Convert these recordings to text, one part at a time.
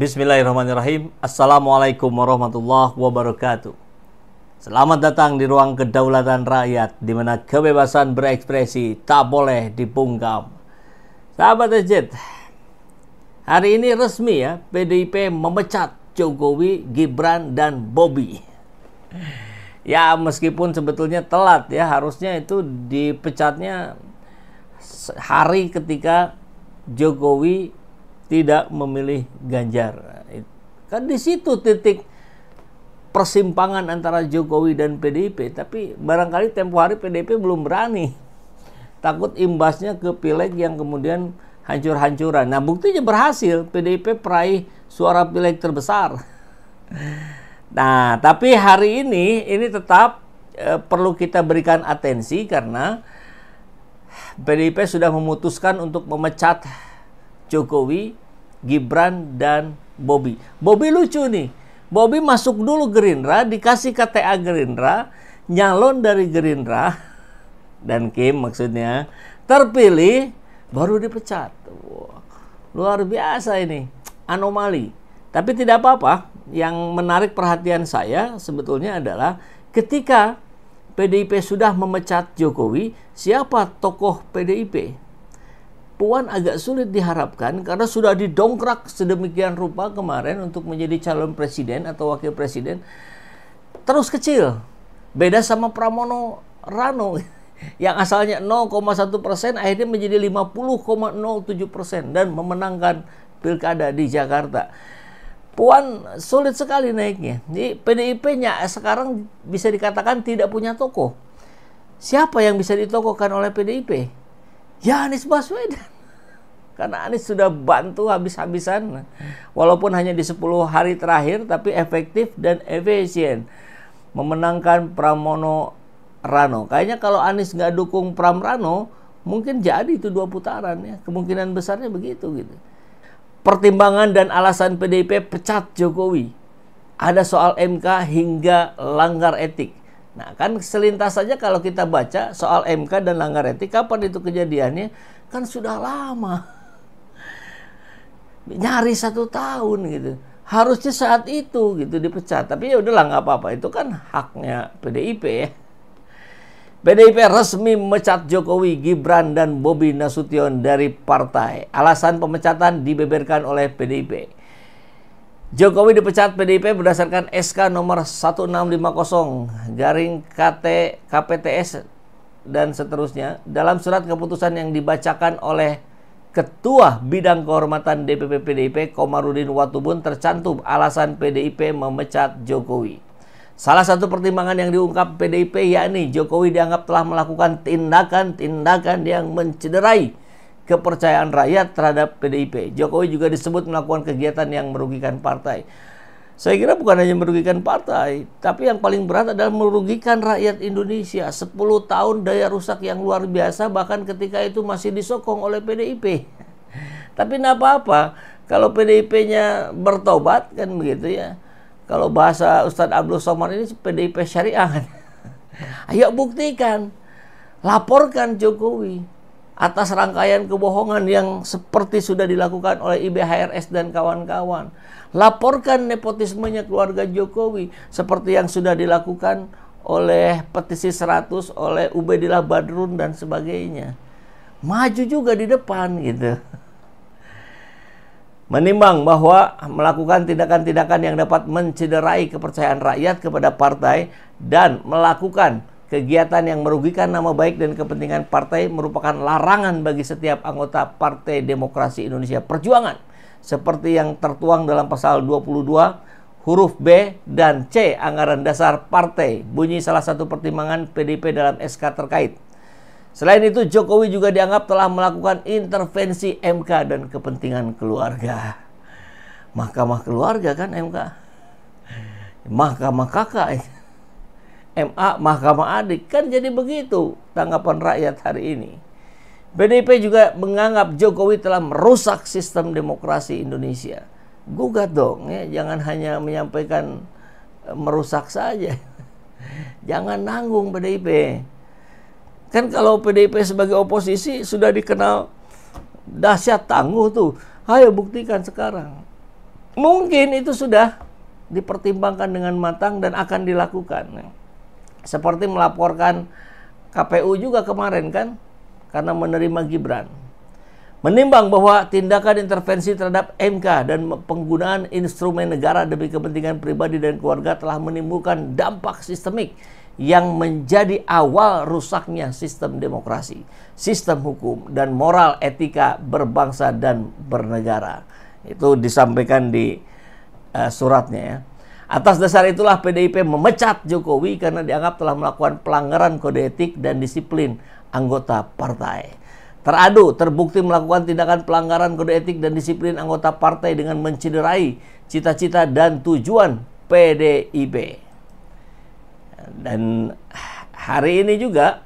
Bismillahirrahmanirrahim. Assalamualaikum warahmatullahi wabarakatuh. Selamat datang di ruang kedaulatan rakyat, di mana kebebasan berekspresi tak boleh dibungkam. Sahabat Ejit, hari ini resmi ya, PDIP memecat Jokowi, Gibran, dan Bobi. Ya, meskipun sebetulnya telat ya, harusnya itu dipecatnya hari ketika Jokowi tidak memilih Ganjar. Kan di situ titik persimpangan antara Jokowi dan PDIP. Tapi barangkali tempo hari PDIP belum berani. Takut imbasnya ke pileg yang kemudian hancur-hancuran. Nah, buktinya berhasil. PDIP peraih suara pileg terbesar. Nah, tapi hari ini tetap perlu kita berikan atensi karena PDIP sudah memutuskan untuk memecat Jokowi, Gibran, dan Bobi. Bobi lucu nih. Bobi masuk dulu Gerindra, dikasih KTA Gerindra, nyalon dari Gerindra, dan Kim maksudnya, terpilih, baru dipecat. Wah, luar biasa ini, anomali. Tapi tidak apa-apa, yang menarik perhatian saya sebetulnya adalah ketika PDIP sudah memecat Jokowi, siapa tokoh PDIP? Puan agak sulit diharapkan karena sudah didongkrak sedemikian rupa kemarin untuk menjadi calon presiden atau wakil presiden. Terus kecil. Beda sama Pramono Rano yang asalnya 0,1% akhirnya menjadi 50,07% dan memenangkan pilkada di Jakarta. Puan sulit sekali naiknya. Jadi PDIP-nya sekarang bisa dikatakan tidak punya tokoh. Siapa yang bisa ditokohkan oleh PDIP? Ya Anies Baswedan. Karena Anies sudah bantu habis-habisan. Walaupun hanya di 10 hari terakhir, tapi efektif dan efisien. Memenangkan Pramono Rano. Kayaknya kalau Anies nggak dukung Pram Rano, mungkin jadi itu 2 putaran ya. Kemungkinan besarnya begitu gitu. Pertimbangan dan alasan PDIP pecat Jokowi. Ada soal MK hingga langgar etik. Nah, kan selintas saja kalau kita baca soal MK dan langgar etik, kapan itu kejadiannya? Kan sudah lama. Nyaris 1 tahun gitu. Harusnya saat itu gitu dipecat. Tapi ya udahlah, nggak apa-apa. Itu kan haknya PDIP ya. PDIP resmi memecat Jokowi, Gibran, dan Bobi Nasution dari partai. Alasan pemecatan dibeberkan oleh PDIP. Jokowi dipecat PDIP berdasarkan SK nomor 1650 garing KT KPTS dan seterusnya. Dalam surat keputusan yang dibacakan oleh Ketua Bidang Kehormatan DPP PDIP Komarudin Watubun tercantum alasan PDIP memecat Jokowi. Salah satu pertimbangan yang diungkap PDIP yakni Jokowi dianggap telah melakukan tindakan-tindakan yang mencederai kepercayaan rakyat terhadap PDIP. Jokowi juga disebut melakukan kegiatan yang merugikan partai. Saya kira bukan hanya merugikan partai, tapi yang paling berat adalah merugikan rakyat Indonesia. 10 tahun daya rusak yang luar biasa, bahkan ketika itu masih disokong oleh PDIP. Tapi tidak apa-apa, kalau PDIP-nya bertobat, kan begitu ya. Kalau bahasa Ustadz Abdul Somad ini PDIP syariah kan. Ayo buktikan, laporkan Jokowi atas rangkaian kebohongan yang seperti sudah dilakukan oleh IBHRS dan kawan-kawan. Laporkan nepotismenya keluarga Jokowi seperti yang sudah dilakukan oleh petisi 100 oleh Ubedillah Badrun dan sebagainya. Maju juga di depan gitu. Menimbang bahwa melakukan tindakan-tindakan yang dapat mencederai kepercayaan rakyat kepada partai dan melakukan kegiatan yang merugikan nama baik dan kepentingan partai merupakan larangan bagi setiap anggota Partai Demokrasi Indonesia Perjuangan, seperti yang tertuang dalam pasal 22 huruf B dan C Anggaran Dasar Partai, bunyi salah satu pertimbangan PDIP dalam SK terkait. Selain itu, Jokowi juga dianggap telah melakukan intervensi MK dan kepentingan keluarga. Mahkamah keluarga kan MK. Mahkamah kakak. MA, Mahkamah Adik. Kan jadi begitu tanggapan rakyat hari ini. PDIP juga menganggap Jokowi telah merusak sistem demokrasi Indonesia. Gugat dong ya, jangan hanya menyampaikan merusak saja. Jangan nanggung PDIP. Kan kalau PDIP sebagai oposisi sudah dikenal dahsyat tangguh tuh. Ayo buktikan sekarang. Mungkin itu sudah dipertimbangkan dengan matang dan akan dilakukan. Seperti melaporkan KPU juga kemarin kan, karena menerima Gibran. Menimbang bahwa tindakan intervensi terhadap MK dan penggunaan instrumen negara demi kepentingan pribadi dan keluarga telah menimbulkan dampak sistemik yang menjadi awal rusaknya sistem demokrasi, sistem hukum, dan moral etika berbangsa dan bernegara. Itu disampaikan di suratnya ya. Atas dasar itulah PDIP memecat Jokowi karena dianggap telah melakukan pelanggaran kode etik dan disiplin anggota partai. Teradu terbukti melakukan tindakan pelanggaran kode etik dan disiplin anggota partai dengan mencederai cita-cita dan tujuan PDIP. Dan hari ini juga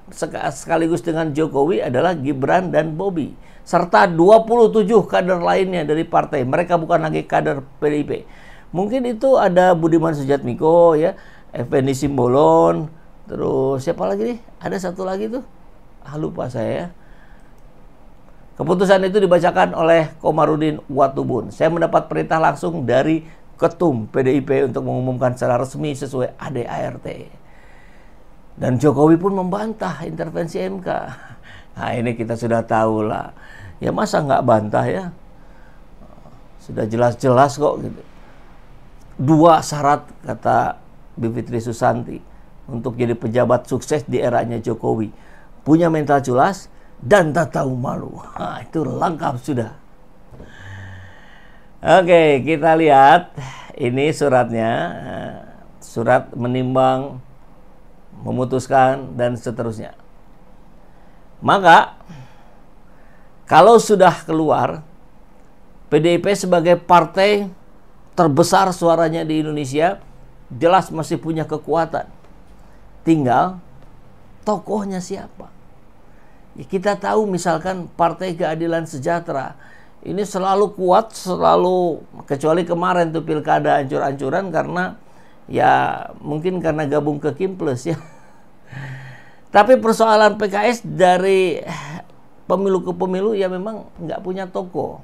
sekaligus dengan Jokowi adalah Gibran dan Bobi serta 27 kader lainnya dari partai. Mereka bukan lagi kader PDIP. Mungkin itu ada Budiman Sujatmiko ya, Effendi Simbolon, terus siapa lagi nih? Ada satu lagi tuh. Lupa saya ya. Keputusan itu dibacakan oleh Komarudin Watubun. Saya mendapat perintah langsung dari Ketum PDIP untuk mengumumkan secara resmi sesuai ADART. Dan Jokowi pun membantah intervensi MK. Nah ini kita sudah tahu lah. Ya masa nggak bantah ya? Sudah jelas-jelas kok gitu. 2 syarat kata Bivitri Susanti untuk jadi pejabat sukses di eranya Jokowi. Punya mental jelas dan tak tahu malu. Nah, itu lengkap sudah. Oke, kita lihat ini suratnya. Surat menimbang, memutuskan, dan seterusnya. Maka, kalau sudah keluar, PDIP sebagai partai terbesar suaranya di Indonesia, jelas masih punya kekuatan. Tinggal, tokohnya siapa? Ya, kita tahu misalkan Partai Keadilan Sejahtera ini selalu kuat, selalu, kecuali kemarin tuh pilkada ancur-ancuran karena ya mungkin karena gabung ke Kim Plus ya. Tapi persoalan PKS dari pemilu ke pemilu ya memang nggak punya tokoh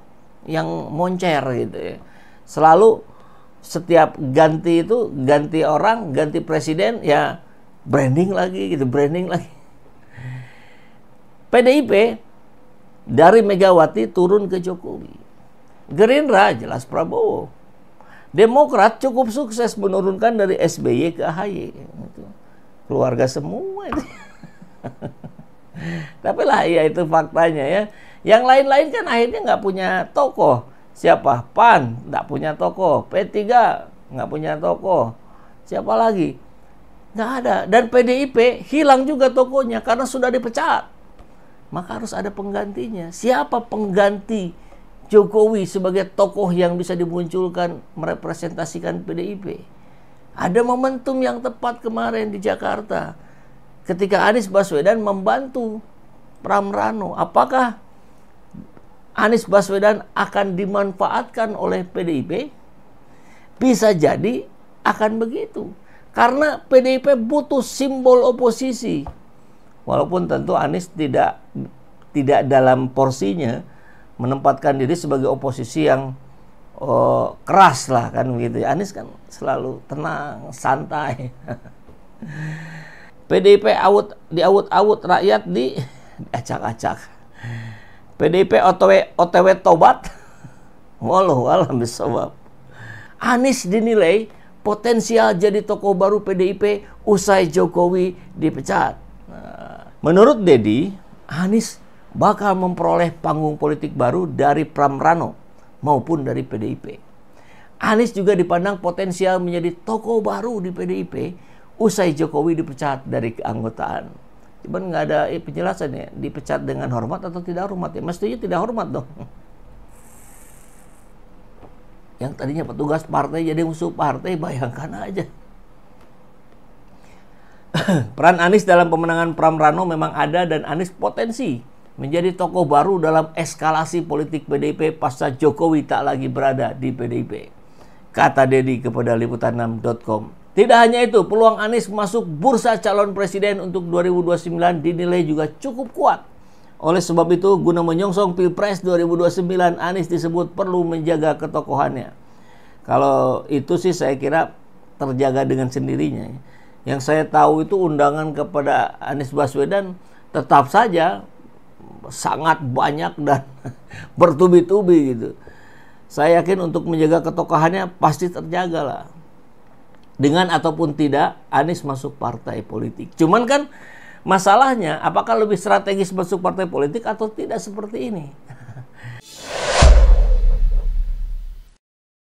yang moncer gitu ya. Selalu setiap ganti itu, ganti orang, ganti presiden ya branding lagi gitu, branding lagi. PDIP dari Megawati turun ke Jokowi. Gerindra jelas Prabowo. Demokrat cukup sukses menurunkan dari SBY ke AHY. Keluarga semua itu. Tapi lah ya itu faktanya ya. Yang lain-lain kan akhirnya nggak punya tokoh. Siapa? PAN nggak punya tokoh. P3 nggak punya tokoh. Siapa lagi? Nggak ada. Dan PDIP hilang juga tokohnya karena sudah dipecat. Maka harus ada penggantinya. Siapa pengganti Jokowi sebagai tokoh yang bisa dimunculkan merepresentasikan PDIP? Ada momentum yang tepat kemarin di Jakarta ketika Anies Baswedan membantu Pram Rano. Apakah Anies Baswedan akan dimanfaatkan oleh PDIP? Bisa jadi akan begitu. Karena PDIP butuh simbol oposisi. Walaupun tentu Anies tidak dalam porsinya menempatkan diri sebagai oposisi yang keras lah kan begitu. Anies kan selalu tenang, santai. PDIP diawut-awut, rakyat diacak-acak. PDIP OTW tobat. Wallahu a'lam bishawab. Anies dinilai potensial jadi tokoh baru PDIP usai Jokowi dipecat. Menurut Dedi, Anies bakal memperoleh panggung politik baru dari Pram Rano maupun dari PDIP. Anies juga dipandang potensial menjadi tokoh baru di PDIP usai Jokowi dipecat dari keanggotaan. Cuman nggak ada penjelasan ya, dipecat dengan hormat atau tidak hormat ya. Mestinya tidak hormat dong. Yang tadinya petugas partai jadi musuh partai, bayangkan aja. Peran Anies dalam pemenangan Pram Rano memang ada dan Anies potensi menjadi tokoh baru dalam eskalasi politik PDIP pasca Jokowi tak lagi berada di PDIP. Kata Dedi kepada liputan6.com. Tidak hanya itu, peluang Anies masuk bursa calon presiden untuk 2029 dinilai juga cukup kuat. Oleh sebab itu, guna menyongsong Pilpres 2029, Anies disebut perlu menjaga ketokohannya. Kalau itu sih saya kira terjaga dengan sendirinya. Yang saya tahu itu undangan kepada Anies Baswedan tetap saja sangat banyak dan bertubi-tubi gitu. Saya yakin untuk menjaga ketokohannya pasti terjaga lah. Dengan ataupun tidak Anies masuk partai politik. Cuman kan masalahnya apakah lebih strategis masuk partai politik atau tidak seperti ini?